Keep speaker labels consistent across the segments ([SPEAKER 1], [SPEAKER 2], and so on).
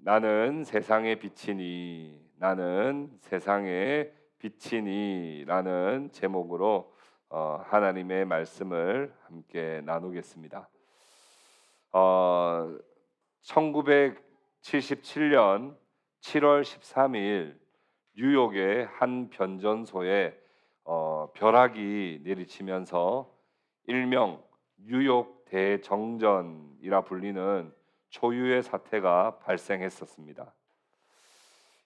[SPEAKER 1] 나는 세상의 빛이니 나는 세상의 빛이니라는 제목으로 하나님의 말씀을 함께 나누겠습니다. 어, 1977년 7월 13일 뉴욕의 한 변전소에 벼락이 내리치면서 일명 뉴욕 대정전이라 불리는 초유의 사태가 발생했었습니다.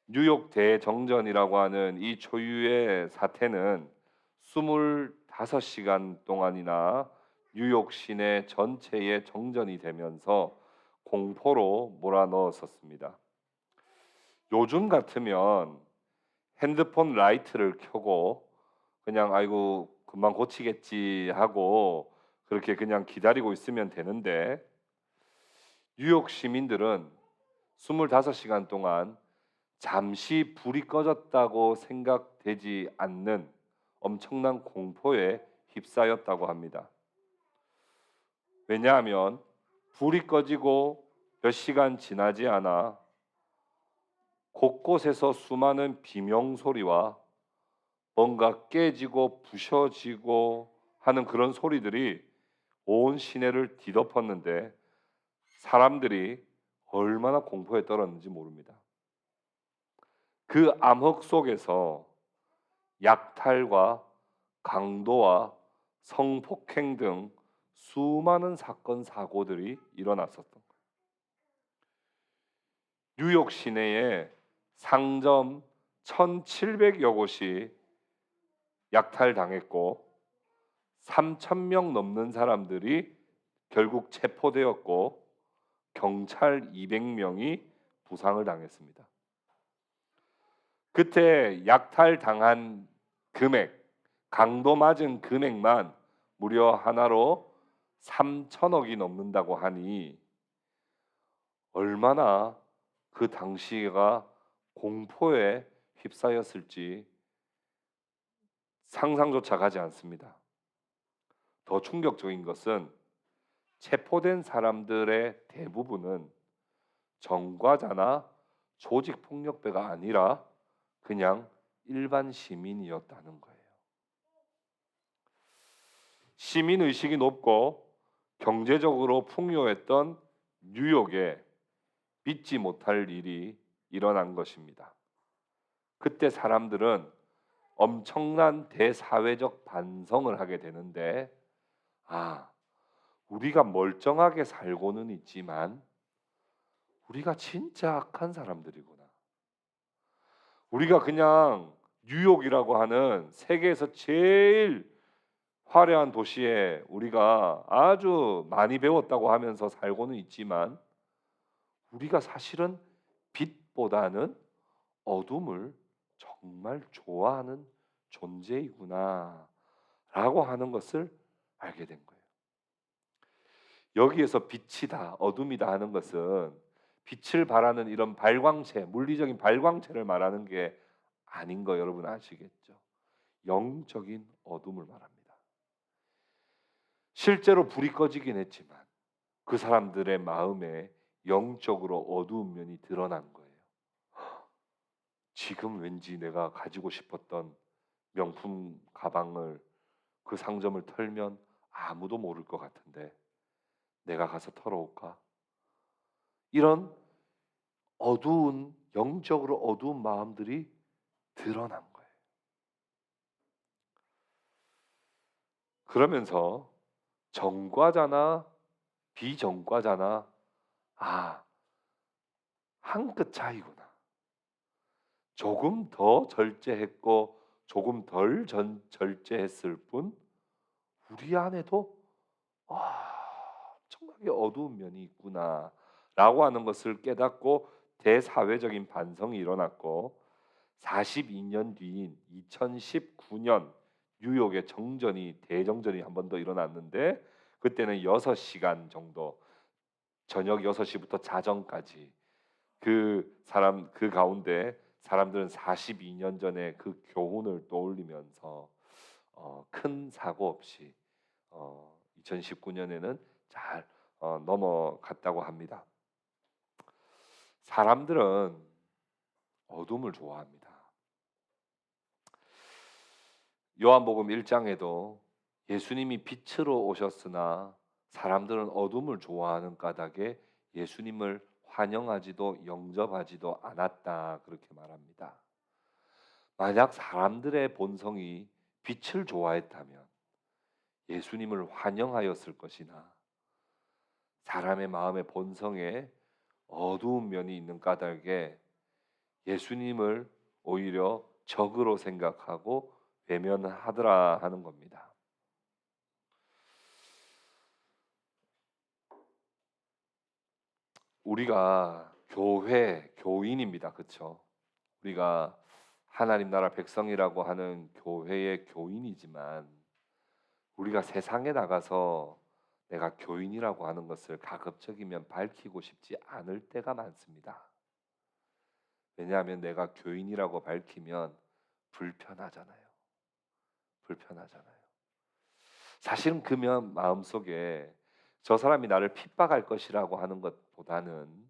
[SPEAKER 1] 뉴욕 대정전이라고 하는 이 초유의 사태는 25시간 동안이나 뉴욕 시내 전체에 정전이 되면서 공포로 몰아넣었었습니다. 요즘 같으면 핸드폰 라이트를 켜고 그냥 아이고 금방 고치겠지 하고 그렇게 그냥 기다리고 있으면 되는데, 뉴욕 시민들은 25시간 동안 잠시 불이 꺼졌다고 생각되지 않는 엄청난 공포에 휩싸였다고 합니다. 왜냐하면 불이 꺼지고 몇 시간 지나지 않아 곳곳에서 수많은 비명 소리와 뭔가 깨지고 부셔지고 하는 그런 소리들이 온 시내를 뒤덮었는데, 사람들이 얼마나 공포에 떨었는지 모릅니다. 그 암흑 속에서 약탈과 강도와 성폭행 등 수많은 사건 사고들이 일어났었던 거예요. 뉴욕 시내에 상점 1,700여 곳이 약탈당했고 3,000명 넘는 사람들이 결국 체포되었고 경찰 200명이 부상을 당했습니다. 그때 약탈당한 금액, 강도 맞은 금액만 무려 하나로 3천억이 넘는다고 하니 얼마나 그 당시가 공포에 휩싸였을지 상상조차 가지 않습니다. 더 충격적인 것은 체포된 사람들의 대부분은 정과자나 조직폭력배가 아니라 그냥 일반 시민이었다는 거예요. 시민의식이 높고 경제적으로 풍요했던 뉴욕에 믿지 못할 일이 일어난 것입니다. 그때 사람들은 엄청난 대사회적 반성을 하게 되는데, 아, 우리가 멀쩡하게 살고는 있지만 우리가 진짜 악한 사람들이구나. 우리가 그냥 뉴욕이라고 하는 세계에서 제일 화려한 도시에 우리가 아주 많이 배웠다고 하면서 살고는 있지만 우리가 사실은 빛보다는 어둠을 정말 좋아하는 존재이구나 라고 하는 것을 알게 된 거예요. 여기에서 빛이다, 어둠이다 하는 것은 빛을 발하는 이런 발광체, 물리적인 발광체를 말하는 게 아닌 거 여러분 아시겠죠? 영적인 어둠을 말합니다. 실제로 불이 꺼지긴 했지만 그 사람들의 마음에 영적으로 어두운 면이 드러난 거예요. 지금 왠지 내가 가지고 싶었던 명품 가방을, 그 상점을 털면 아무도 모를 것 같은데 내가 가서 털어올까? 이런 어두운, 영적으로 어두운 마음들이 드러난 거예요. 그러면서 정과자나 비정과자나 한 끗 차이구나. 조금 더 절제했고 조금 덜 절제했을 뿐 우리 안에도 엄청나게 어두운 면이 있구나라고 하는 것을 깨닫고 대사회적인 반성이 일어났고, 42년 뒤인 2019년 뉴욕의 대정전이 한 번 더 일어났는데, 그때는 6시간 정도, 저녁 6시부터 자정까지 그 가운데 사람들은 42년 전에 그 교훈을 떠올리면서 큰 사고 없이 2019년에는 잘 넘어갔다고 합니다. 사람들은 어둠을 좋아합니다. 요한복음 1장에도 예수님이 빛으로 오셨으나 사람들은 어둠을 좋아하는 까닭에 예수님을 환영하지도 영접하지도 않았다 그렇게 말합니다. 만약 사람들의 본성이 빛을 좋아했다면 예수님을 환영하였을 것이나 사람의 마음의 본성에 어두운 면이 있는 까닭에 예수님을 오히려 적으로 생각하고 외면하더라 하는 겁니다. 우리가 교인입니다. 그렇죠? 우리가 하나님 나라 백성이라고 하는 교회의 교인이지만 우리가 세상에 나가서 내가 교인이라고 하는 것을 가급적이면 밝히고 싶지 않을 때가 많습니다. 왜냐하면 내가 교인이라고 밝히면 불편하잖아요. 불편하잖아요. 사실은 그 마음속에 저 사람이 나를 핍박할 것이라고 하는 것보다는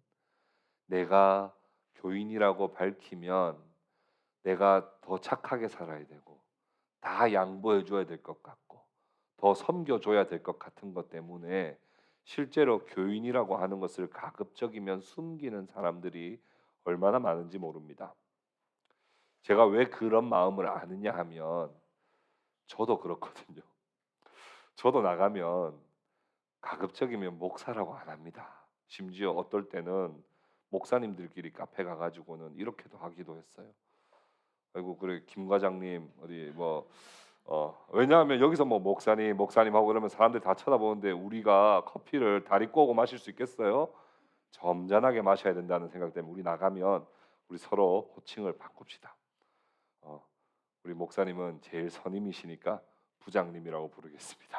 [SPEAKER 1] 내가 교인이라고 밝히면 내가 더 착하게 살아야 되고 다 양보해 줘야 될 것 같고 더 섬겨 줘야 될 것 같은 것 때문에 실제로 교인이라고 하는 것을 가급적이면 숨기는 사람들이 얼마나 많은지 모릅니다. 제가 왜 그런 마음을 아느냐 하면 저도 그렇거든요. 저도 나가면 가급적이면 목사라고 안 합니다. 심지어 어떨 때는 목사님들끼리 카페 가가지고는 이렇게도 하기도 했어요. 아이고 그래 김 과장님 어디 뭐 왜냐하면 여기서 뭐 목사님 하고 그러면 사람들이 다 쳐다보는데 우리가 커피를 다리 꼬고 마실 수 있겠어요? 점잖하게 마셔야 된다는 생각 때문에 우리 나가면 우리 서로 호칭을 바꿉시다. 어, 우리 목사님은 제일 선임이시니까 부장님이라고 부르겠습니다.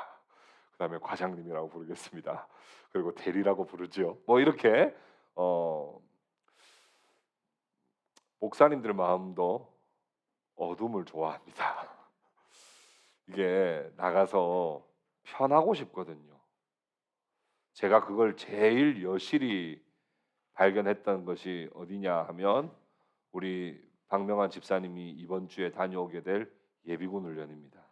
[SPEAKER 1] 그다음에 과장님이라고 부르겠습니다. 그리고 대리라고 부르죠. 뭐 이렇게 어, 목사님들 마음도 어둠을 좋아합니다. 이게 나가서 편하고 싶거든요. 제가 그걸 제일 여실히 발견했던 것이 어디냐 하면 우리 박명환 집사님이 이번 주에 다녀오게 될 예비군 훈련입니다.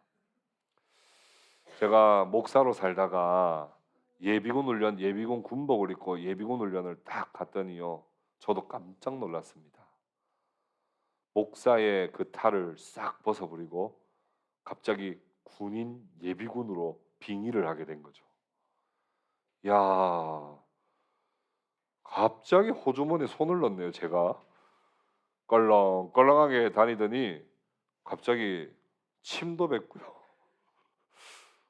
[SPEAKER 1] 제가 목사로 살다가 예비군 훈련, 예비군 군복을 입고 예비군 훈련을 딱 갔더니요. 저도 깜짝 놀랐습니다. 목사의 그 탈을 싹 벗어버리고 갑자기 군인 예비군으로 빙의를 하게 된 거죠. 야, 갑자기 호주머니에 손을 넣네요. 제가 껄렁껄렁하게 다니더니 갑자기 침도 뱉고요.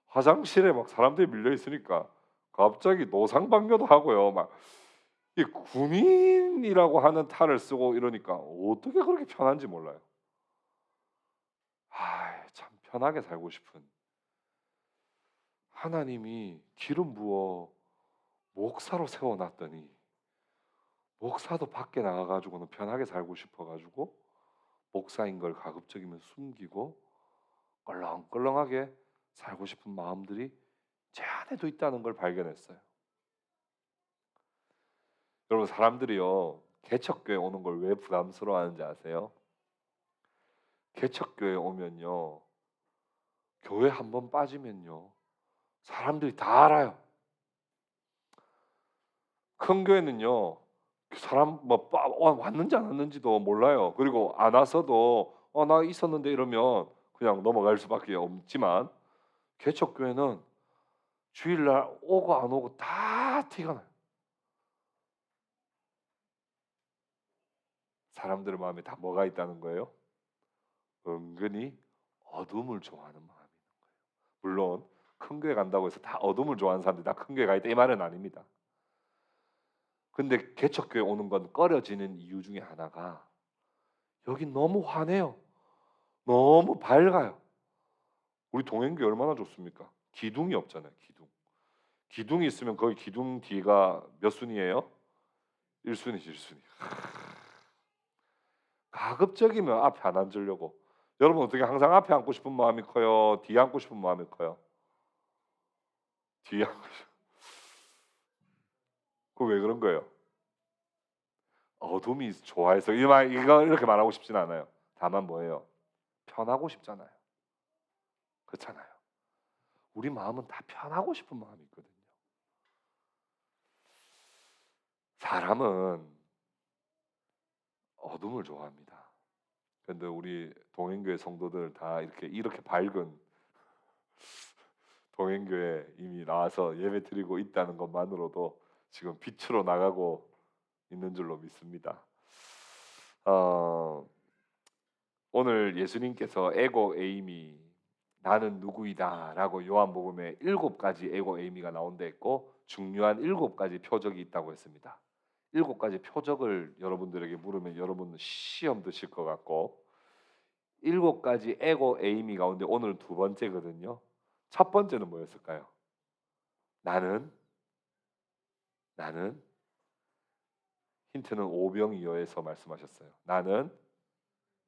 [SPEAKER 1] 화장실에 막 사람들이 밀려 있으니까 갑자기 노상방뇨도 하고요. 막 이 군인이라고 하는 탈을 쓰고 이러니까 어떻게 그렇게 편한지 몰라요. 참 편하게 살고 싶은 하나님이 기름 부어 목사로 세워놨더니 목사도 밖에 나가가지고는 편하게 살고 싶어가지고 목사인 걸 가급적이면 숨기고 껄렁껄렁하게 살고 싶은 마음들이 제 안에도 있다는 걸 발견했어요. 여러분 사람들이요 개척교회 오는 걸 왜 부담스러워하는지 아세요? 개척교회 오면요 교회 한 번 빠지면요 사람들이 다 알아요. 큰 교회는요 사람 뭐 왔는지 안 왔는지도 몰라요. 그리고 안 와서도 나 있었는데 이러면 그냥 넘어갈 수밖에 없지만 개척교회는 주일날 오고 안 오고 다 티가 나요. 사람들의 마음에 다 뭐가 있다는 거예요? 은근히 어둠을 좋아하는 마음이 있는 거예요. 물론 큰 교회 간다고 해서 다 어둠을 좋아하는 사람들이 다 큰 교회 가야 돼 이 말은 아닙니다. 근데 개척교회 오는 건 꺼려지는 이유 중에 하나가 여기 너무 환해요. 너무 밝아요. 우리 동행교 얼마나 좋습니까? 기둥이 없잖아요. 기둥. 기둥이 있으면 거기 기둥 뒤가 몇 순위예요? 1순위지 1순위. 가급적이면 앞에 안 앉으려고. 여러분 어떻게 항상 앞에 앉고 싶은 마음이 커요? 뒤에 앉고 싶은 마음이 커요? 뒤에 앉고 싶. 그왜 그런 거예요? 어둠이 좋아해서 이거 이렇게 말하고 싶진 않아요. 다만 뭐예요? 편하고 싶잖아요. 그렇잖아요. 우리 마음은 다 편하고 싶은 마음이 있거든요. 사람은 어둠을 좋아합니다. 그런데 우리 동행교회 성도들 다 이렇게 밝은 동행교회 이미 나와서 예배 드리고 있다는 것만으로도 지금 빛으로 나가고 있는 줄로 믿습니다. 어, 오늘 예수님께서 에고 에이미 나는 누구이다라고 요한복음에 7가지 에고 에이미가 나온다 했고 중요한 7가지 표적이 있다고 했습니다. 7가지 표적을 여러분들에게 물으면 여러분은 시험 드실 것 같고 7가지 에고 에이미 가운데 오늘 두 번째거든요. 첫 번째는 뭐였을까요? 나는 힌트는 오병이어에서 말씀하셨어요. 나는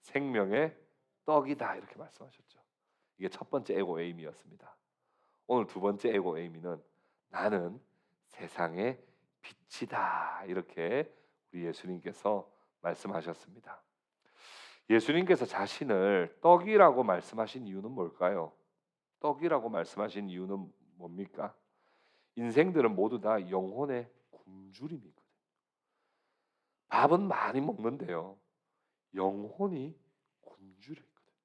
[SPEAKER 1] 생명의 떡이다 이렇게 말씀하셨죠. 이게 첫 번째 에고 에이미였습니다. 오늘 두 번째 에고 에이미는 나는 세상의 빛이다 이렇게 우리 예수님께서 말씀하셨습니다. 예수님께서 자신을 떡이라고 말씀하신 이유는 뭘까요? 떡이라고 말씀하신 이유는 뭡니까? 인생들은 모두 다 영혼의 굶주림이거든요. 밥은 많이 먹는데요. 영혼이 굶주려 있거든요.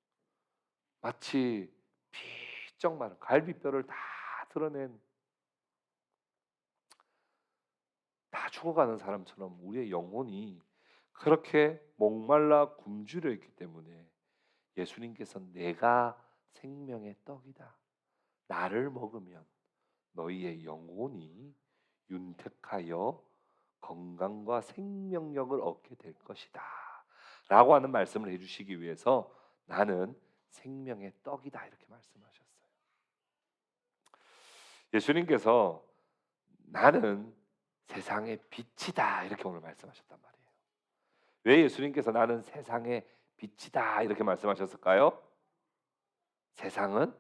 [SPEAKER 1] 마치 피쩍 마른 갈비뼈를 다 드러낸 다 죽어가는 사람처럼 우리의 영혼이 그렇게 목말라 굶주려 있기 때문에 예수님께서 내가 생명의 떡이다. 나를 먹으면 너희의 영혼이 윤택하여 건강과 생명력을 얻게 될 것이다. 라고 하는 말씀을 해주시기 위해서 나는 생명의 떡이다 이렇게 말씀하셨어요. 예수님께서 나는 세상의 빛이다 이렇게 오늘 말씀하셨단 말이에요. 왜 예수님께서 나는 세상의 빛이다 이렇게 말씀하셨을까요? 세상은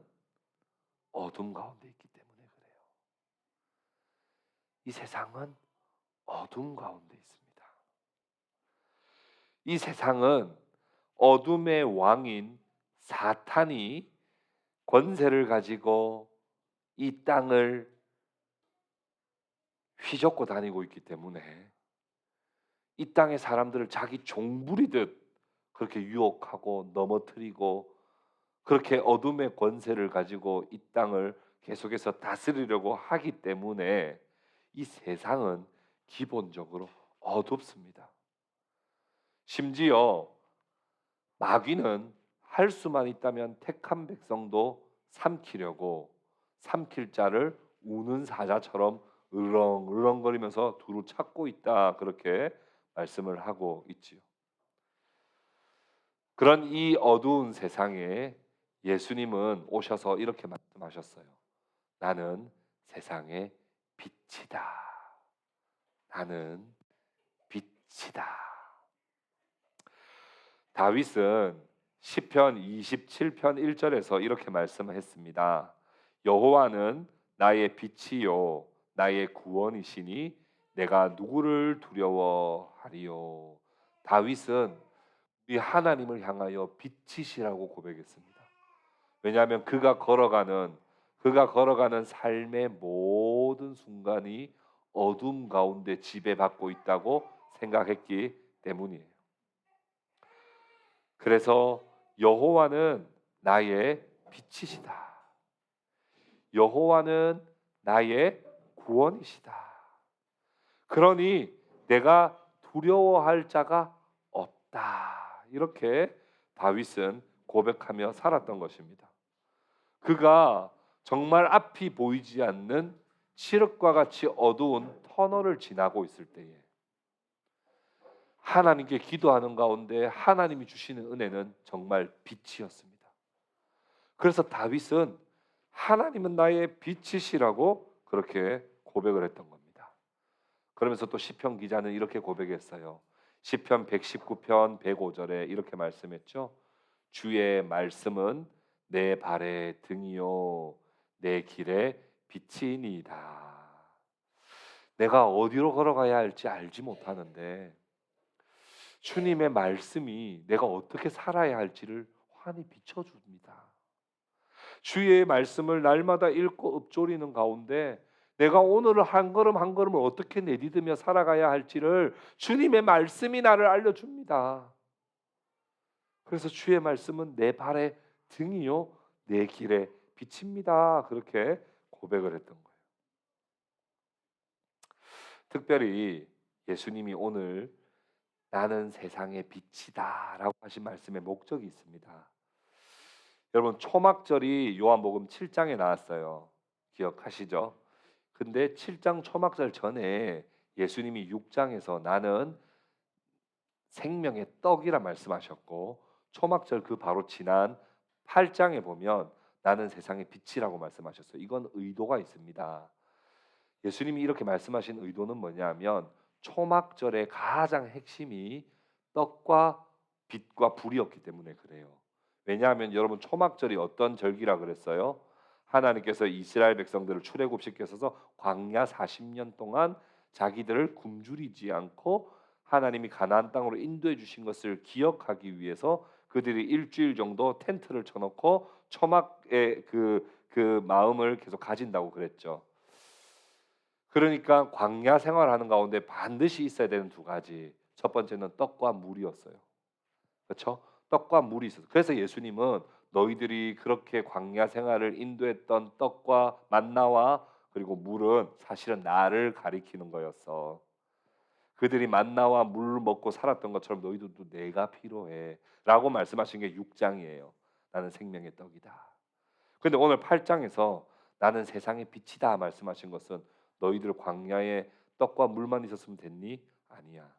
[SPEAKER 1] 어둠 가운데 있기 때문에 그래요. 이 세상은 어둠 가운데 있습니다. 이 세상은 어둠의 왕인 사탄이 권세를 가지고 이 땅을 휘젓고 다니고 있기 때문에 이 땅의 사람들을 자기 종부리듯 그렇게 유혹하고 넘어뜨리고 그렇게 어둠의 권세를 가지고 이 땅을 계속해서 다스리려고 하기 때문에 이 세상은 기본적으로 어둡습니다. 심지어 마귀는 할 수만 있다면 택한 백성도 삼키려고 삼킬 자를 우는 사자처럼 으렁으렁거리면서 두루 찾고 있다 그렇게 말씀을 하고 있지요. 그런 이 어두운 세상에 예수님은 오셔서 이렇게 말씀하셨어요. 나는 세상의 빛이다. 나는 빛이다. 다윗은 시편 27편 1절에서 이렇게 말씀했습니다. 여호와는 나의 빛이요 나의 구원이시니 내가 누구를 두려워하리요. 다윗은 이 하나님을 향하여 빛이시라고 고백했습니다. 왜냐하면 그가 걸어가는 삶의 모든 순간이 어둠 가운데 지배받고 있다고 생각했기 때문이에요. 그래서 여호와는 나의 빛이시다. 여호와는 나의 구원이시다. 그러니 내가 두려워할 자가 없다. 이렇게 다윗은 고백하며 살았던 것입니다. 그가 정말 앞이 보이지 않는 칠흑과 같이 어두운 터널을 지나고 있을 때에 하나님께 기도하는 가운데 하나님이 주시는 은혜는 정말 빛이었습니다. 그래서 다윗은 하나님은 나의 빛이시라고 그렇게 고백을 했던 겁니다. 그러면서 또 시편 기자는 이렇게 고백했어요. 시편 119편 105절에 이렇게 말씀했죠. 주의 말씀은 내 발의 등이요 내 길의 빛이니이다. 내가 어디로 걸어가야 할지 알지 못하는데 주님의 말씀이 내가 어떻게 살아야 할지를 환히 비춰줍니다. 주의 말씀을 날마다 읽고 읊조리는 가운데 내가 오늘을 한 걸음 한 걸음을 어떻게 내디디며 살아가야 할지를 주님의 말씀이 나를 알려줍니다. 그래서 주의 말씀은 내 발의 등이요 내 길의 빛입니다. 그렇게 고백을 했던 거예요. 특별히 예수님이 오늘 나는 세상의 빛이다라고 하신 말씀의 목적이 있습니다. 여러분 초막절이 요한복음 7장에 나왔어요. 기억하시죠? 근데 7장 초막절 전에 예수님이 6장에서 나는 생명의 떡이라 말씀하셨고 초막절 그 바로 지난 8장에 보면 나는 세상의 빛이라고 말씀하셨어요. 이건 의도가 있습니다. 예수님이 이렇게 말씀하신 의도는 뭐냐면 초막절의 가장 핵심이 떡과 빛과 불이었기 때문에 그래요. 왜냐하면 여러분 초막절이 어떤 절기라 그랬어요? 하나님께서 이스라엘 백성들을 출애굽시켜서 광야 40년 동안 자기들을 굶주리지 않고 하나님이 가나안 땅으로 인도해 주신 것을 기억하기 위해서 그들이 일주일 정도 텐트를 쳐놓고 초막의 그 마음을 계속 가진다고 그랬죠. 그러니까 광야 생활하는 가운데 반드시 있어야 되는 두 가지. 첫 번째는 떡과 물이었어요. 그렇죠? 떡과 물이 있어요. 그래서 예수님은 너희들이 그렇게 광야 생활을 인도했던 떡과 만나와 그리고 물은 사실은 나를 가리키는 거였어. 그들이 만나와 물을 먹고 살았던 것처럼 너희들도 내가 필요해라고 말씀하신 게 6장이에요. 나는 생명의 떡이다. 그런데 오늘 8장에서 나는 세상의 빛이다 말씀하신 것은 너희들 광야에 떡과 물만 있었으면 됐니? 아니야.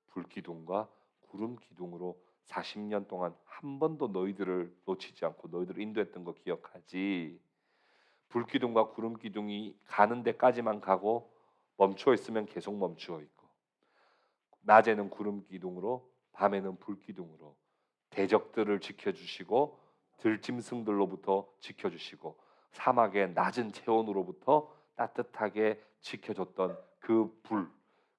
[SPEAKER 1] 불기둥과 구름 기둥으로 40년 동안 한 번도 너희들을 놓치지 않고 너희들을 인도했던 거 기억하지? 불기둥과 구름 기둥이 가는 데까지만 가고 멈추어 있으면 계속 멈추어 있고 낮에는 구름 기둥으로 밤에는 불 기둥으로 대적들을 지켜주시고 들짐승들로부터 지켜주시고 사막의 낮은 체온으로부터 따뜻하게 지켜줬던 그 불,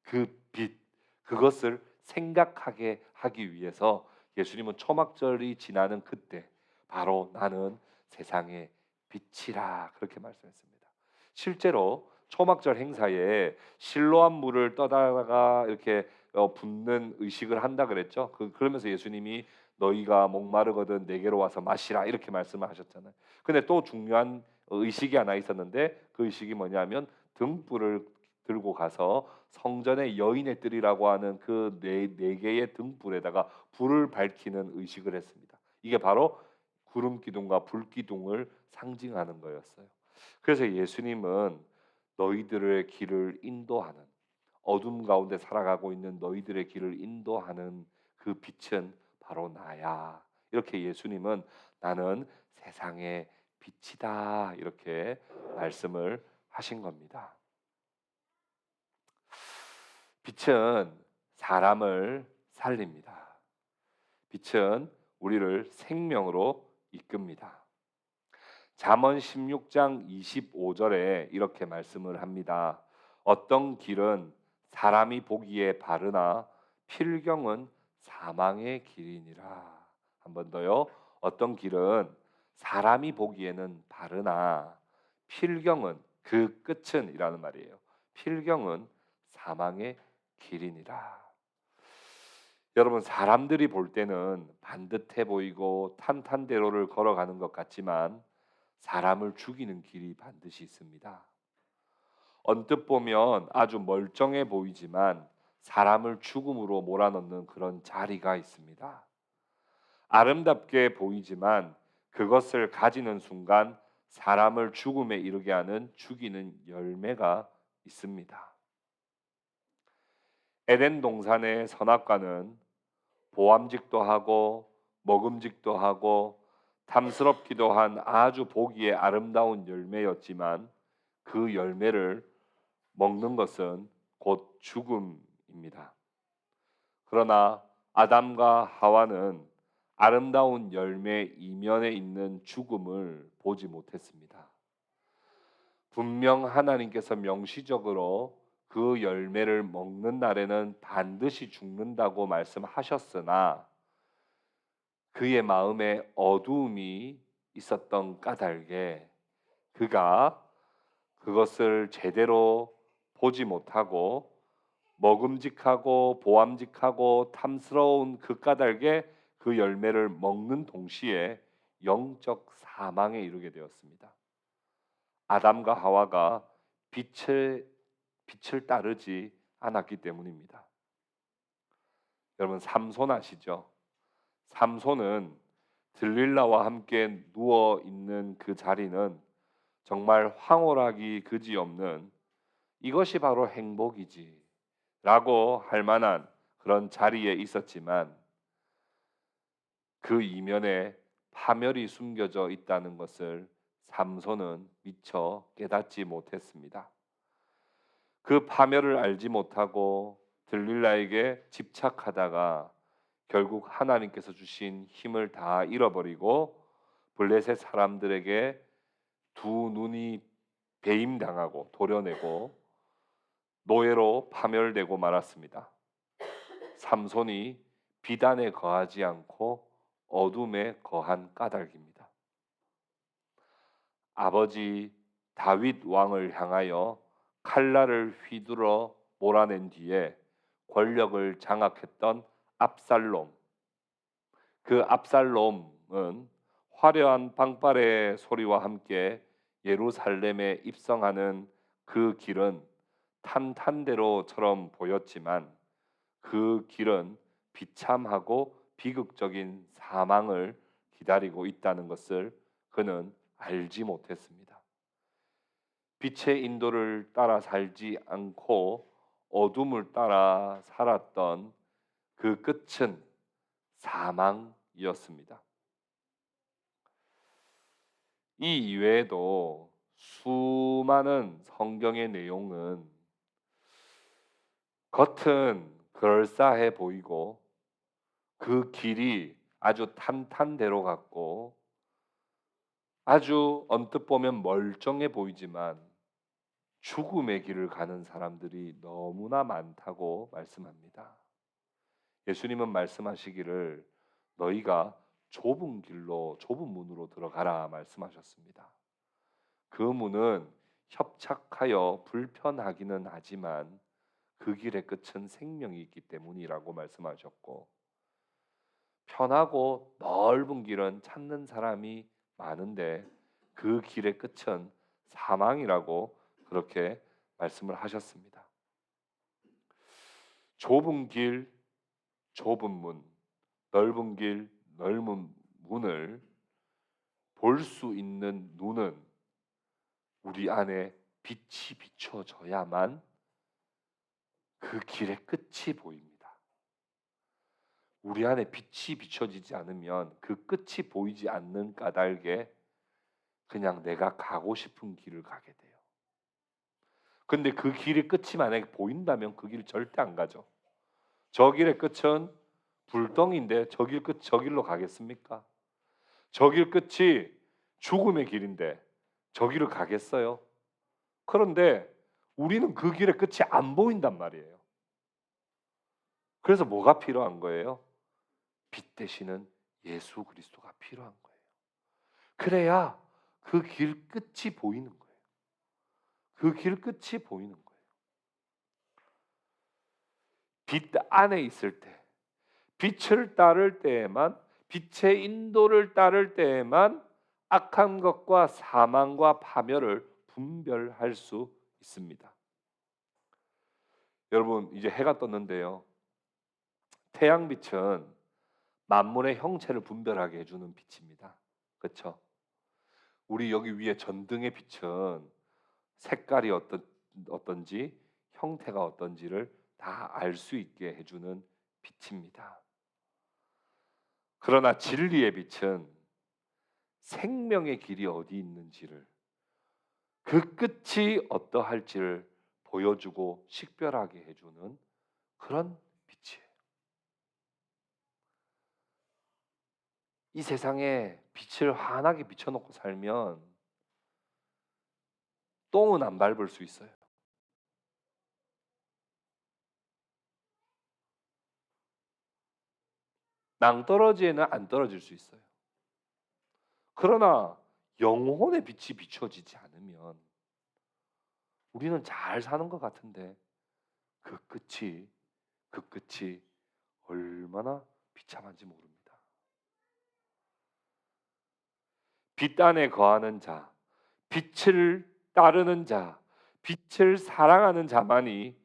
[SPEAKER 1] 그 빛, 그것을 생각하게 하기 위해서 예수님은 초막절이 지나는 그때 바로 나는 세상의 빛이라 그렇게 말씀했습니다. 실제로 초막절 행사에 실로암 물을 떠다가 이렇게 붓는 의식을 한다 그랬죠. 그러면서 예수님이 너희가 목마르거든 내게로 와서 마시라 이렇게 말씀을 하셨잖아요. 근데 또 중요한 의식이 하나 있었는데 그 의식이 뭐냐면 등불을 들고 가서 성전의 여인의 뜰이라고 하는 그 네 개의 등불에다가 불을 밝히는 의식을 했습니다. 이게 바로 구름 기둥과 불 기둥을 상징하는 거였어요. 그래서 예수님은 너희들의 길을 인도하는 어둠 가운데 살아가고 있는 너희들의 길을 인도하는 그 빛은 바로 나야. 이렇게 예수님은 나는 세상의 빛이다. 이렇게 말씀을 하신 겁니다. 빛은 사람을 살립니다. 빛은 우리를 생명으로 이끕니다. 잠언 16장 25절에 이렇게 말씀을 합니다. 어떤 길은 사람이 보기에 바르나 필경은 사망의 길이니라. 한 번 더요. 어떤 길은 사람이 보기에는 바르나 필경은 그 끝은 이라는 말이에요. 필경은 사망의 길이니라. 여러분 사람들이 볼 때는 반듯해 보이고 탄탄대로를 걸어가는 것 같지만 사람을 죽이는 길이 반드시 있습니다. 언뜻 보면 아주 멀쩡해 보이지만 사람을 죽음으로 몰아넣는 그런 자리가 있습니다. 아름답게 보이지만 그것을 가지는 순간 사람을 죽음에 이르게 하는 죽이는 열매가 있습니다. 에덴 동산의 선악과는 보암직도 하고 먹음직도 하고 탐스럽기도 한 아주 보기에 아름다운 열매였지만 그 열매를 먹는 것은 곧 죽음입니다. 그러나 아담과 하와는 아름다운 열매 이면에 있는 죽음을 보지 못했습니다. 분명 하나님께서 명시적으로 그 열매를 먹는 날에는 반드시 죽는다고 말씀하셨으나 그의 마음에 어두움이 있었던 까닭에 그가 그것을 제대로 보지 못하고 먹음직하고 보암직하고 탐스러운 그 까닭에 그 열매를 먹는 동시에 영적 사망에 이르게 되었습니다. 아담과 하와가 빛을 따르지 않았기 때문입니다. 여러분 삼손 아시죠? 삼손은 들릴라와 함께 누워 있는 그 자리는 정말 황홀하기 그지없는 이것이 바로 행복이지 라고 할 만한 그런 자리에 있었지만 그 이면에 파멸이 숨겨져 있다는 것을 삼손은 미처 깨닫지 못했습니다. 그 파멸을 알지 못하고 들릴라에게 집착하다가 결국 하나님께서 주신 힘을 다 잃어버리고 블레셋 사람들에게 두 눈이 배임당하고 도려내고 노예로 파멸되고 말았습니다. 삼손이 비단에 거하지 않고 어둠에 거한 까닭입니다. 아버지 다윗 왕을 향하여 칼날을 휘두르 몰아낸 뒤에 권력을 장악했던 압살롬. 그 압살롬은 화려한 방팔의 소리와 함께 예루살렘에 입성하는 그 길은 탄탄대로처럼 보였지만 그 길은 비참하고 비극적인 사망을 기다리고 있다는 것을 그는 알지 못했습니다. 빛의 인도를 따라 살지 않고 어둠을 따라 살았던 그 끝은 사망이었습니다. 이 이외에도 수많은 성경의 내용은 겉은 그럴싸해 보이고 그 길이 아주 탄탄대로 같고 아주 언뜻 보면 멀쩡해 보이지만 죽음의 길을 가는 사람들이 너무나 많다고 말씀합니다. 예수님은 말씀하시기를 너희가 좁은 길로 좁은 문으로 들어가라 말씀하셨습니다. 그 문은 협착하여 불편하기는 하지만 그 길의 끝은 생명이 있기 때문이라고 말씀하셨고 편하고 넓은 길은 찾는 사람이 많은데 그 길의 끝은 사망이라고 그렇게 말씀을 하셨습니다. 좁은 길, 좁은 문, 넓은 길, 넓은 문을 볼 수 있는 눈은 우리 안에 빛이 비춰져야만 그 길의 끝이 보입니다. 우리 안에 빛이 비춰지지 않으면 그 끝이 보이지 않는 까닭에 그냥 내가 가고 싶은 길을 가게 돼요. 근데 그 길의 끝이 만약에 보인다면 그 길 절대 안 가죠. 저 길의 끝은 불덩인데 저 길로 가겠습니까? 저 길 끝이 죽음의 길인데 저 길을 가겠어요? 그런데 우리는 그 길의 끝이 안 보인단 말이에요. 그래서 뭐가 필요한 거예요? 빛 되시는 예수 그리스도가 필요한 거예요. 그래야 그 길 끝이 보이는 거예요. 그 길 끝이 보이는 거예요. 빛 안에 있을 때, 빛을 따를 때에만, 빛의 인도를 따를 때에만 악한 것과 사망과 파멸을 분별할 수 있습니다. 여러분 이제 해가 떴는데요. 태양빛은 만물의 형체를 분별하게 해주는 빛입니다. 그렇죠? 우리 여기 위에 전등의 빛은 색깔이 어떤지 형태가 어떤지를 다 알 수 있게 해주는 빛입니다. 그러나 진리의 빛은 생명의 길이 어디 있는지를 그 끝이 어떠할지를 보여주고 식별하게 해주는 그런 빛이에요. 이 세상에 빛을 환하게 비춰놓고 살면 똥은 안 밟을 수 있어요. 낭떠러지에는 안 떨어질 수 있어요. 그러나 영혼의 빛이 비춰지지 않으면 우리는 잘 사는 것 같은데 그 끝이 얼마나 비참한지 모릅니다. 빛 안에 거하는 자, 빛을 따르는 자, 빛을 사랑하는 자만이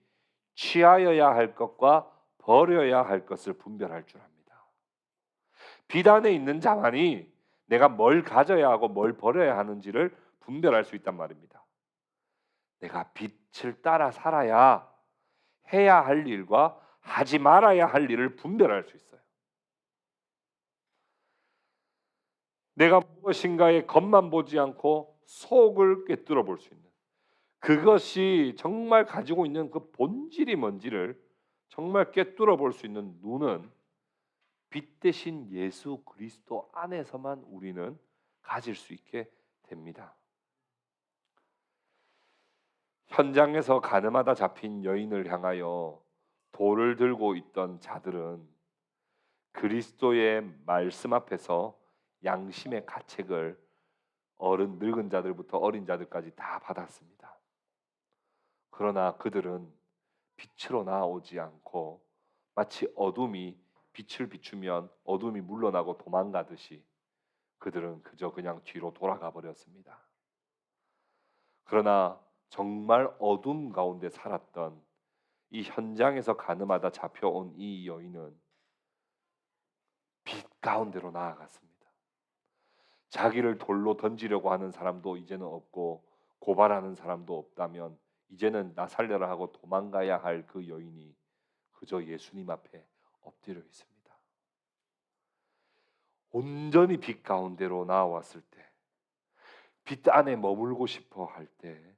[SPEAKER 1] 취하여야 할 것과 버려야 할 것을 분별할 줄 압니다. 빛 안에 있는 자만이 내가 뭘 가져야 하고 뭘 버려야 하는지를 분별할 수 있단 말입니다. 내가 빛을 따라 살아야 해야 할 일과 하지 말아야 할 일을 분별할 수 있어요. 내가 무엇인가에 겉만 보지 않고 속을 꿰뚫어 볼 수 있는, 그것이 정말 가지고 있는 그 본질이 뭔지를 정말 꿰뚫어 볼 수 있는 눈은 빛 대신 예수 그리스도 안에서만 우리는 가질 수 있게 됩니다. 현장에서 가늠하다 잡힌 여인을 향하여 돌을 들고 있던 자들은 그리스도의 말씀 앞에서 양심의 가책을 어른 늙은 자들부터 어린 자들까지 다 받았습니다. 그러나 그들은 빛으로 나오지 않고 마치 어둠이 빛을 비추면 어둠이 물러나고 도망가듯이 그들은 그저 그냥 뒤로 돌아가 버렸습니다. 그러나 정말 어둠 가운데 살았던 이 현장에서 가늠하다 잡혀온 이 여인은 빛 가운데로 나아갔습니다. 자기를 돌로 던지려고 하는 사람도 이제는 없고 고발하는 사람도 없다면 이제는 나 살려라 하고 도망가야 할 그 여인이 그저 예수님 앞에 엎드려 있습니다. 온전히 빛 가운데로 나왔을 때, 빛 안에 머물고 싶어 할 때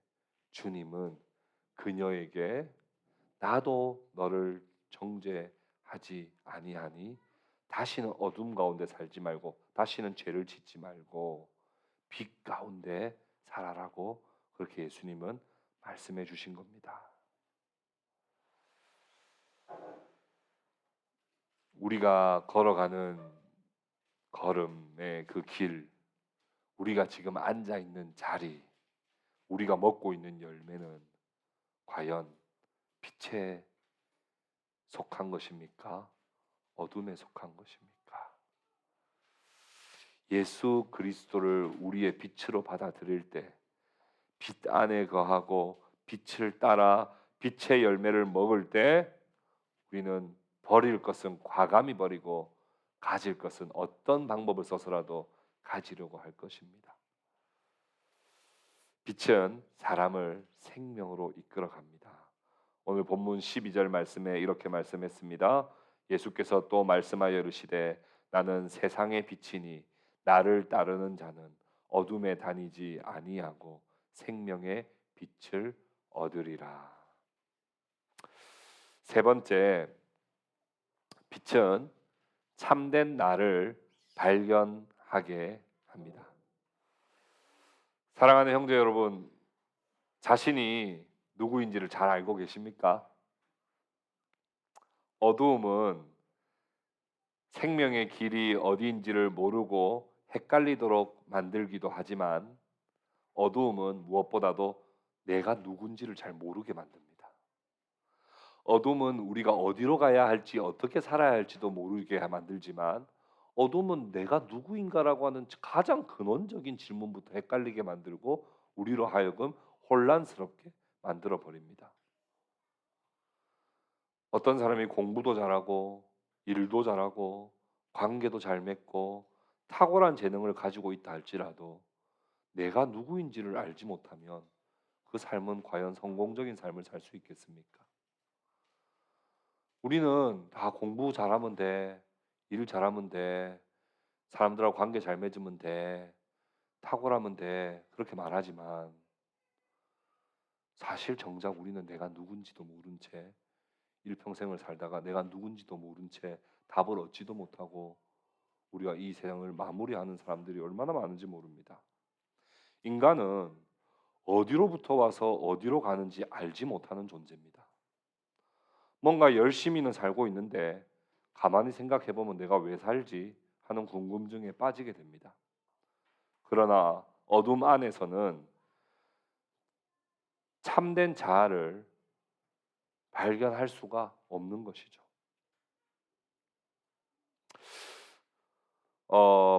[SPEAKER 1] 주님은 그녀에게 나도 너를 정죄하지 아니하니 다시는 어둠 가운데 살지 말고 다시는 죄를 짓지 말고 빛 가운데 살아라고 그렇게 예수님은 말씀해 주신 겁니다. 우리가 걸어가는 걸음의 그 길, 우리가 지금 앉아 있는 자리, 우리가 먹고 있는 열매는 과연 빛에 속한 것입니까? 어둠에 속한 것입니까? 예수 그리스도를 우리의 빛으로 받아들일 때, 빛 안에 거하고 빛을 따라 빛의 열매를 먹을 때 우리는 버릴 것은 과감히 버리고 가질 것은 어떤 방법을 써서라도 가지려고 할 것입니다. 빛은 사람을 생명으로 이끌어 갑니다. 오늘 본문 12절 말씀에 이렇게 말씀했습니다. 예수께서 또 말씀하여 이르시되 나는 세상의 빛이니 나를 따르는 자는 어둠에 다니지 아니하고 생명의 빛을 얻으리라. 세 번째, 빛은 참된 나를 발견하게 합니다. 사랑하는 형제 여러분, 자신이 누구인지를 잘 알고 계십니까? 어두움은 생명의 길이 어디인지를 모르고 헷갈리도록 만들기도 하지만 어두움은 무엇보다도 내가 누군지를 잘 모르게 만듭니다. 어둠은 우리가 어디로 가야 할지 어떻게 살아야 할지도 모르게 만들지만 어둠은 내가 누구인가라고 하는 가장 근원적인 질문부터 헷갈리게 만들고 우리로 하여금 혼란스럽게 만들어 버립니다. 어떤 사람이 공부도 잘하고 일도 잘하고 관계도 잘 맺고 탁월한 재능을 가지고 있다 할지라도 내가 누구인지를 알지 못하면 그 삶은 과연 성공적인 삶을 살 수 있겠습니까? 우리는 다 공부 잘하면 돼, 일 잘하면 돼, 사람들하고 관계 잘 맺으면 돼, 탁월하면 돼 그렇게 말하지만 사실 정작 우리는 내가 누군지도 모른 채 일평생을 살다가 내가 누군지도 모른 채 답을 얻지도 못하고 우리가 이 세상을 마무리하는 사람들이 얼마나 많은지 모릅니다. 인간은 어디로부터 와서 어디로 가는지 알지 못하는 존재입니다. 뭔가 열심히는 살고 있는데 가만히 생각해 보면 내가 왜 살지 하는 궁금증에 빠지게 됩니다. 그러나 어둠 안에서는 참된 자아를 발견할 수가 없는 것이죠.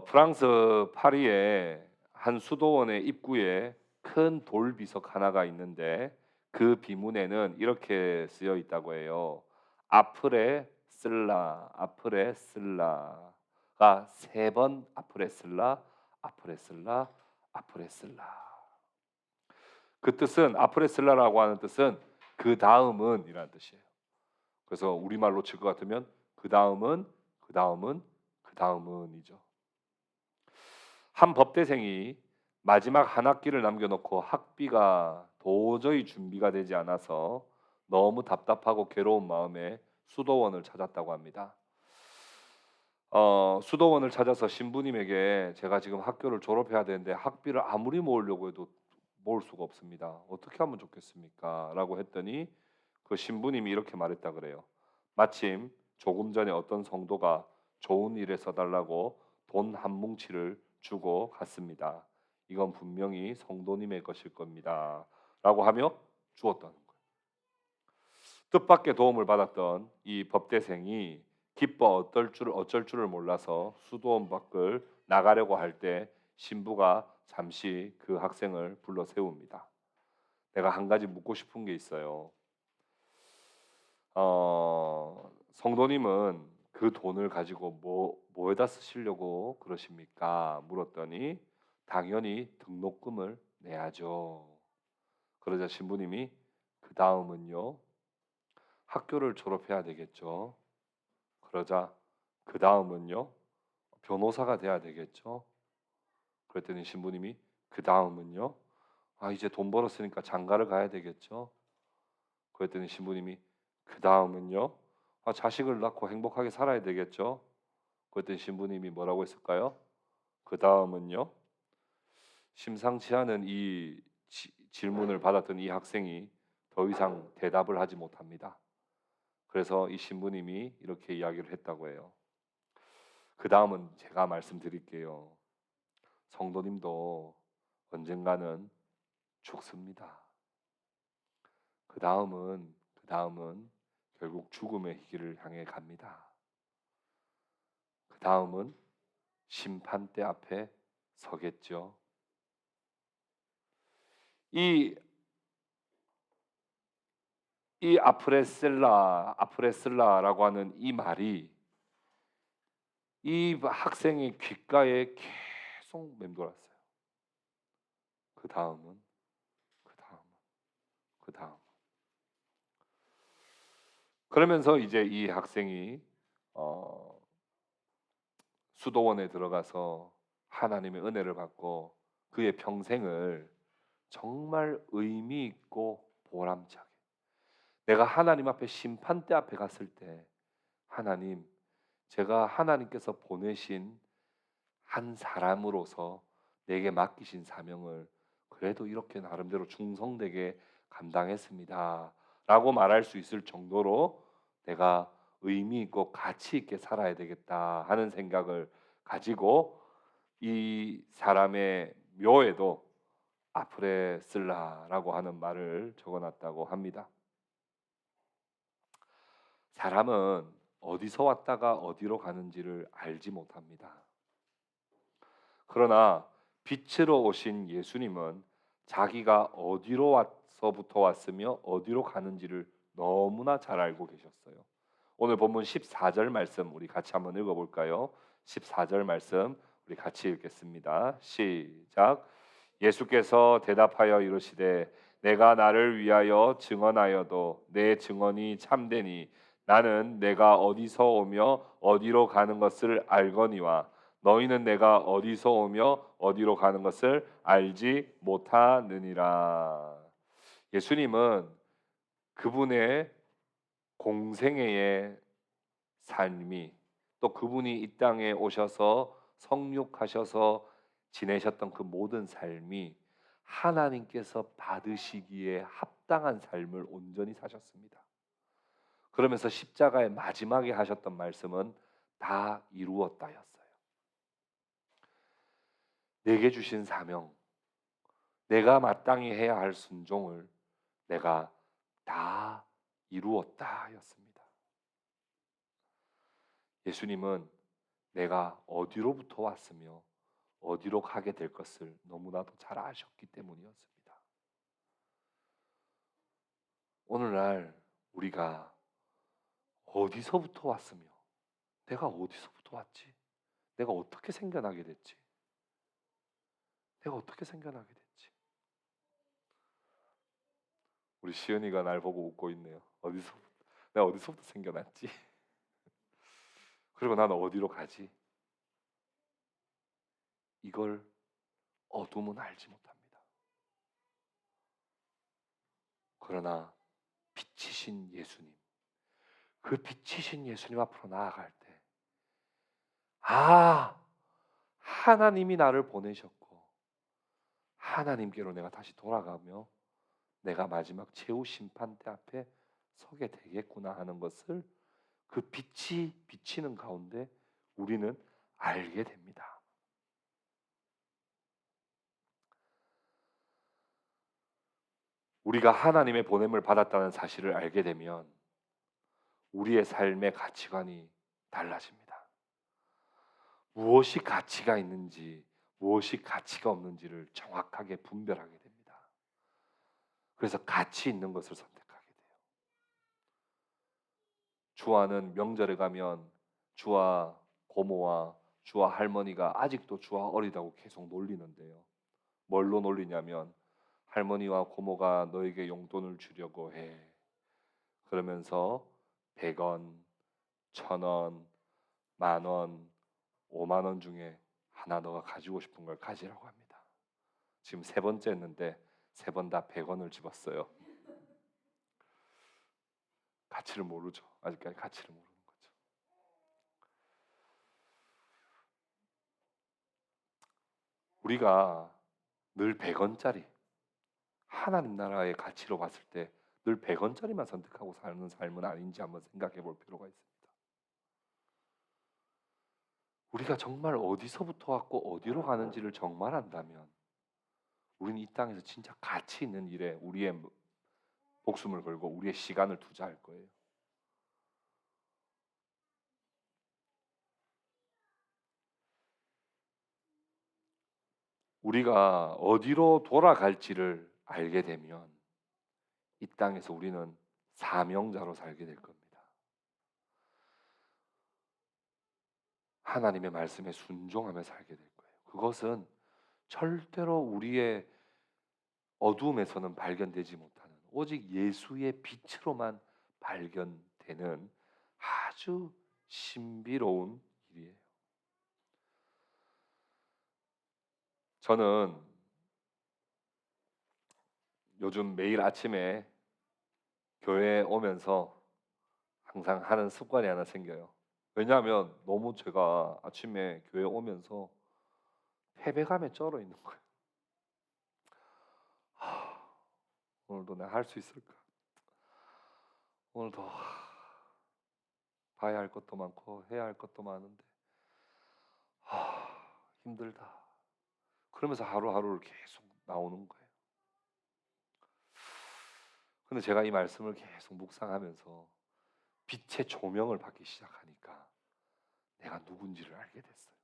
[SPEAKER 1] 프랑스 파리의 한 수도원의 입구에 큰 돌 비석 하나가 있는데 그 비문에는 이렇게 쓰여 있다고 해요. 아프레 슬라, 아프레 슬라가 세 번 아프레 슬라, 아프레 슬라, 아프레 슬라. 그 뜻은 아프레 슬라라고 하는 뜻은 그 다음은 이라는 뜻이에요. 그래서 우리말로 칠 것 같으면 그 다음은 그 다음은 그 다음은이죠. 한 법대생이 마지막 한 학기를 남겨놓고 학비가 도저히 준비가 되지 않아서 너무 답답하고 괴로운 마음에 수도원을 찾았다고 합니다. 수도원을 찾아서 신부님에게 제가 지금 학교를 졸업해야 되는데 학비를 아무리 모으려고 해도 모을 수가 없습니다. 어떻게 하면 좋겠습니까? 라고 했더니 그 신부님이 이렇게 말했다 그래요. 마침 조금 전에 어떤 성도가 좋은 일에 써달라고 돈 한 뭉치를 주고 갔습니다. 이건 분명히 성도님의 것일 겁니다. 라고 하며 주었다는 거예요. 뜻밖의 도움을 받았던 이 법대생이 기뻐 어쩔 줄을 몰라서 수도원 밖을 나가려고 할 때 신부가 잠시 그 학생을 불러 세웁니다. 내가 한 가지 묻고 싶은 게 있어요. 성도님은 그 돈을 가지고 뭐에다 쓰시려고 그러십니까? 물었더니 당연히 등록금을 내야죠. 그러자 신부님이 그 다음은요. 학교를 졸업해야 되겠죠. 그러자 그 다음은요. 변호사가 돼야 되겠죠. 그랬더니 신부님이 그 다음은요. 아 이제 돈 벌었으니까 장가를 가야 되겠죠. 그랬더니 신부님이 그 다음은요. 아 자식을 낳고 행복하게 살아야 되겠죠. 그랬더니 신부님이 뭐라고 했을까요? 그 다음은요. 심상치 않은 이 질문을 받았던 이 학생이 더 이상 대답을 하지 못합니다. 그래서 이 신부님이 이렇게 이야기를 했다고 해요. 그 다음은 제가 말씀드릴게요. 성도님도 언젠가는 죽습니다. 그 다음은 결국 죽음의 길을 향해 갑니다. 그 다음은 심판대 앞에 서겠죠. 이 아프레슬라라고 하는 이 말이 이 학생의 귓가에 계속 맴돌았어요. 그 다음은, 그 다음은, 그 다음. 그러면서 이제 이 학생이 어, 수도원에 들어가서 하나님의 은혜를 받고 그의 평생을 정말 의미 있고 보람차게 내가 하나님 앞에 심판대 앞에 갔을 때 하나님 제가 하나님께서 보내신 한 사람으로서 내게 맡기신 사명을 그래도 이렇게 나름대로 충성되게 감당했습니다. 라고 말할 수 있을 정도로 내가 의미 있고 가치 있게 살아야 되겠다 하는 생각을 가지고 이 사람의 묘에도 아프레슬라라고 하는 말을 적어놨다고 합니다. 사람은 어디서 왔다가 어디로 가는지를 알지 못합니다. 그러나 빛으로 오신 예수님은 자기가 어디로 와서부터 왔으며 어디로 가는지를 너무나 잘 알고 계셨어요. 오늘 본문 14절 말씀 우리 같이 한번 읽어볼까요? 14절 말씀 우리 같이 읽겠습니다. 시작. 예수께서 대답하여 이르시되 내가 나를 위하여 증언하여도 내 증언이 참되니 나는 내가 어디서 오며 어디로 가는 것을 알거니와 너희는 내가 어디서 오며 어디로 가는 것을 알지 못하느니라. 예수님은 그분의 공생애의 삶이 또 그분이 이 땅에 오셔서 성육하셔서 지내셨던 그 모든 삶이 하나님께서 받으시기에 합당한 삶을 온전히 사셨습니다. 그러면서 십자가의 마지막에 하셨던 말씀은 다 이루었다였어요. 내게 주신 사명, 내가 마땅히 해야 할 순종을 내가 다 이루었다였습니다. 예수님은 내가 어디로부터 왔으며 어디로 가게 될 것을 너무나도 잘 아셨기 때문이었습니다. 오늘날 우리가 어디서부터 왔으며 내가 어디서부터 왔지? 내가 어떻게 생겨나게 됐지? 내가 어떻게 생겨나게 됐지? 우리 시은이가 날 보고 웃고 있네요. 내가 어디서부터 생겨났지? 그리고 나는 어디로 가지? 이걸 어둠은 알지 못합니다. 그러나 빛이신 예수님, 그 빛이신 예수님 앞으로 나아갈 때, 하나님이 나를 보내셨고 하나님께로 내가 다시 돌아가며 내가 마지막 최후 심판대 앞에 서게 되겠구나 하는 것을 그 빛이 비치는 가운데 우리는 알게 됩니다. 우리가 하나님의 보냄을 받았다는 사실을 알게 되면 우리의 삶의 가치관이 달라집니다. 무엇이 가치가 있는지, 무엇이 가치가 없는지를 정확하게 분별하게 됩니다. 그래서 가치 있는 것을 선택하게 돼요. 주와는 명절에 가면 주와 고모와 주와 할머니가 아직도 주와 어리다고 계속 놀리는데요. 뭘로 놀리냐면 할머니와 고모가 너에게 용돈을 주려고 해. 그러면서 100원, 1000원, 10,000원, 5만 원 중에 하나 너가 가지고 싶은 걸 가지라고 합니다. 지금 세 번째 했는데 세 번 다 100원을 집었어요. 가치를 모르죠. 아직까지 가치를 모르는 거죠. 우리가 늘 100원짜리 하나님 나라의 가치로 봤을 때 늘 100원짜리만 선택하고 사는 삶은 아닌지 한번 생각해 볼 필요가 있습니다. 우리가 정말 어디서부터 왔고 어디로 가는지를 정말 안다면 우리는 이 땅에서 진짜 가치 있는 일에 우리의 목숨을 걸고 우리의 시간을 투자할 거예요. 우리가 어디로 돌아갈지를 알게 되면 이 땅에서 우리는 사명자로 살게 될 겁니다. 하나님의 말씀에 순종하며 살게 될 거예요. 그것은 절대로 우리의 어두움에서는 발견되지 못하는 오직 예수의 빛으로만 발견되는 아주 신비로운 일이에요. 저는 요즘 매일 아침에 교회에 오면서 항상 하는 습관이 하나 생겨요. 왜냐하면 너무 제가 아침에 교회 오면서 패배감에 쩔어 있는 거예요. 오늘도 내가 할 수 있을까? 오늘도 봐야 할 것도 많고 해야 할 것도 많은데 힘들다. 그러면서 하루하루를 계속 나오는 거예요. 근데 제가 이 말씀을 계속 묵상하면서 빛의 조명을 받기 시작하니까 내가 누군지를 알게 됐어요.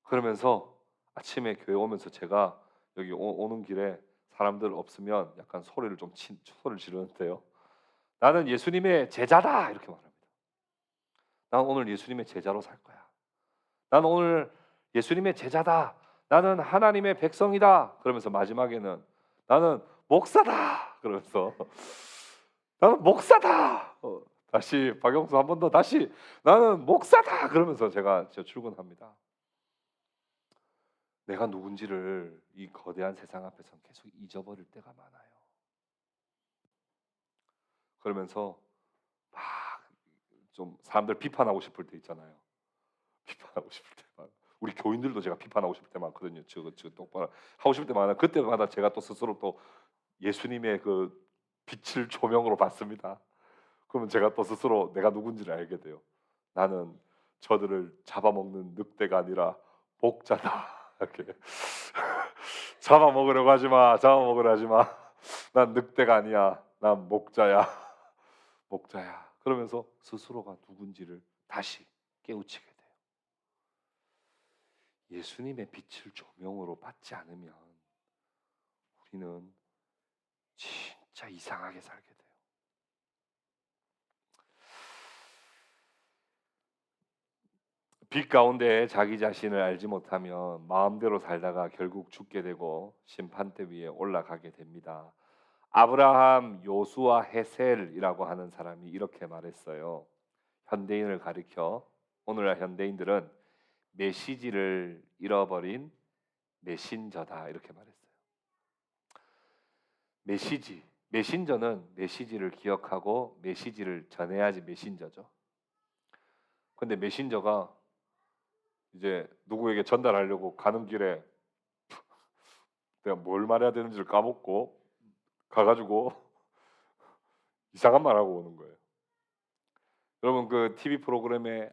[SPEAKER 1] 그러면서 아침에 교회 오면서 제가 여기 오는 길에 사람들 없으면 약간 소리를 지르는데요. 나는 예수님의 제자다 이렇게 말합니다. 나는 오늘 예수님의 제자로 살 거야. 나는 오늘 예수님의 제자다. 나는 하나님의 백성이다. 그러면서 마지막에는 나는 목사다. 그러면서 나는 목사다. 다시 박영수 한 번 더 다시 나는 목사다. 그러면서 제가 출근합니다. 내가 누군지를 이 거대한 세상 앞에서 계속 잊어버릴 때가 많아요. 그러면서 막 좀 사람들 비판하고 싶을 때 있잖아요. 비판하고 싶을 때 우리 교인들도 제가 비판하고 싶을 때 많거든요. 저 똑바로 하고 싶을 때 많아. 그때마다 제가 또 스스로 또 예수님의 그 빛을 조명으로 봤습니다. 그러면 제가 또 스스로 내가 누군지를 알게 돼요. 나는 저들을 잡아먹는 늑대가 아니라 목자다. 이렇게 잡아먹으려고 하지 마. 잡아먹으려 하지 마. 난 늑대가 아니야. 난 목자야. 목자야. 그러면서 스스로가 누군지를 다시 깨우치게 돼요. 예수님의 빛을 조명으로 받지 않으면 우리는 진짜 이상하게 살게 돼요. 빛 가운데 자기 자신을 알지 못하면 마음대로 살다가 결국 죽게 되고 심판대 위에 올라가게 됩니다. 아브라함, 요수아, 헤셀이라고 하는 사람이 이렇게 말했어요. 현대인을 가리켜 오늘날 현대인들은 메시지를 잃어버린 메신저다 이렇게 말했어요. 메신저는 메시지를 기억하고 메시지를 전해야지 메신저죠. 근데 메신저가 이제 누구에게 전달하려고 가는 길에 내가 뭘 말해야 되는지를 까먹고 가가지고 이상한 말하고 오는 거예요. 여러분 그 TV 프로그램에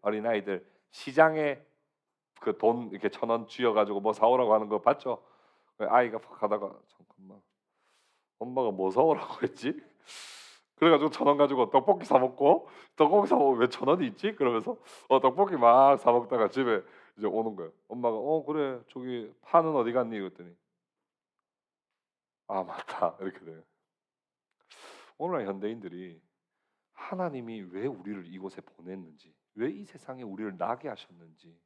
[SPEAKER 1] 어린아이들 시장에 그 돈 이렇게 1,000원 쥐어가지고 뭐 사오라고 하는 거 봤죠? 아이가 가다가 잠깐만 엄마가 뭐 사오라고 했지? 그래가지고 1,000원 가지고 떡볶이 사 먹고 떡볶이 사 먹으면 왜 1,000원이 있지? 그러면서 떡볶이 막 사 먹다가 집에 이제 오는 거예요. 엄마가 그래 저기 파는 어디 갔니? 그랬더니 아 맞다 이렇게 돼요. 오늘날 현대인들이 하나님이 왜 우리를 이곳에 보냈는지, 왜 이 세상에 우리를 나게 하셨는지,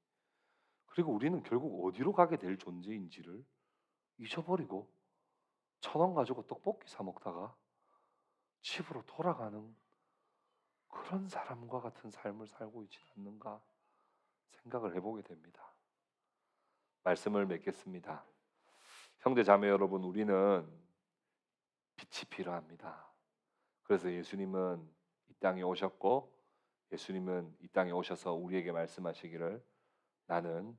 [SPEAKER 1] 그리고 우리는 결국 어디로 가게 될 존재인지를 잊어버리고 1,000원 가지고 떡볶이 사 먹다가 집으로 돌아가는 그런 사람과 같은 삶을 살고 있지 않는가 생각을 해보게 됩니다. 말씀을 맺겠습니다. 형제 자매 여러분, 우리는 빛이 필요합니다. 그래서 예수님은 이 땅에 오셨고 예수님은 이 땅에 오셔서 우리에게 말씀하시기를 나는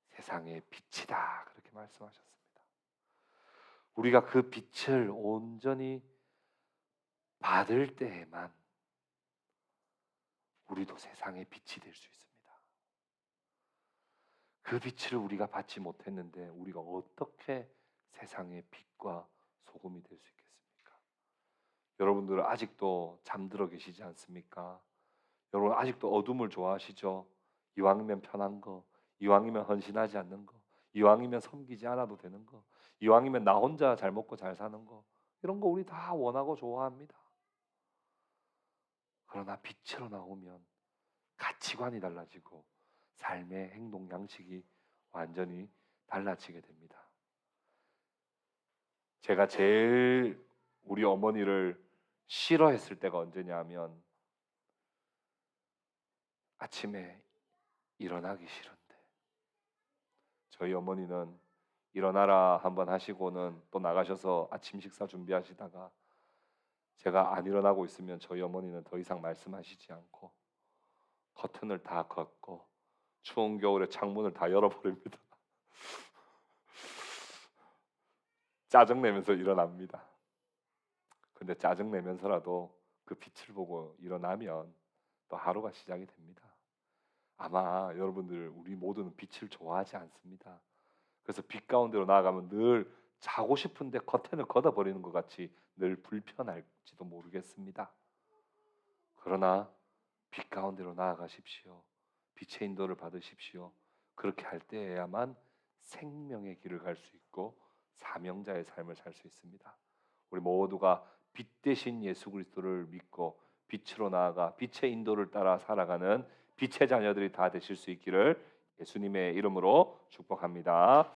[SPEAKER 1] 세상의 빛이다 그렇게 말씀하셨습니다. 우리가 그 빛을 온전히 받을 때에만 우리도 세상의 빛이 될 수 있습니다. 그 빛을 우리가 받지 못했는데 우리가 어떻게 세상의 빛과 소금이 될 수 있겠습니까? 여러분들은 아직도 잠들어 계시지 않습니까? 여러분 아직도 어둠을 좋아하시죠? 이왕이면 편한 거, 이왕이면 헌신하지 않는 거, 이왕이면 섬기지 않아도 되는 거, 이왕이면 나 혼자 잘 먹고 잘 사는 거, 이런 거 우리 다 원하고 좋아합니다. 그러나 빛으로 나오면 가치관이 달라지고 삶의 행동 양식이 완전히 달라지게 됩니다. 제가 제일 우리 어머니를 싫어했을 때가 언제냐면 아침에 일어나기 싫은데 저희 어머니는 일어나라 한번 하시고는 또 나가셔서 아침 식사 준비하시다가 제가 안 일어나고 있으면 저희 어머니는 더 이상 말씀하시지 않고 커튼을 다 걷고 추운 겨울에 창문을 다 열어버립니다. 짜증내면서 일어납니다. 근데 짜증내면서라도 그 빛을 보고 일어나면 또 하루가 시작이 됩니다. 아마 여러분들 우리 모두는 빛을 좋아하지 않습니다. 그래서 빛 가운데로 나아가면 늘 자고 싶은데 커튼을 걷어버리는 것 같이 늘 불편할지도 모르겠습니다. 그러나 빛 가운데로 나아가십시오. 빛의 인도를 받으십시오. 그렇게 할 때에야만 생명의 길을 갈 수 있고 사명자의 삶을 살 수 있습니다. 우리 모두가 빛 대신 예수 그리스도를 믿고 빛으로 나아가 빛의 인도를 따라 살아가는 빛의 자녀들이 다 되실 수 있기를 예수님의 이름으로 축복합니다.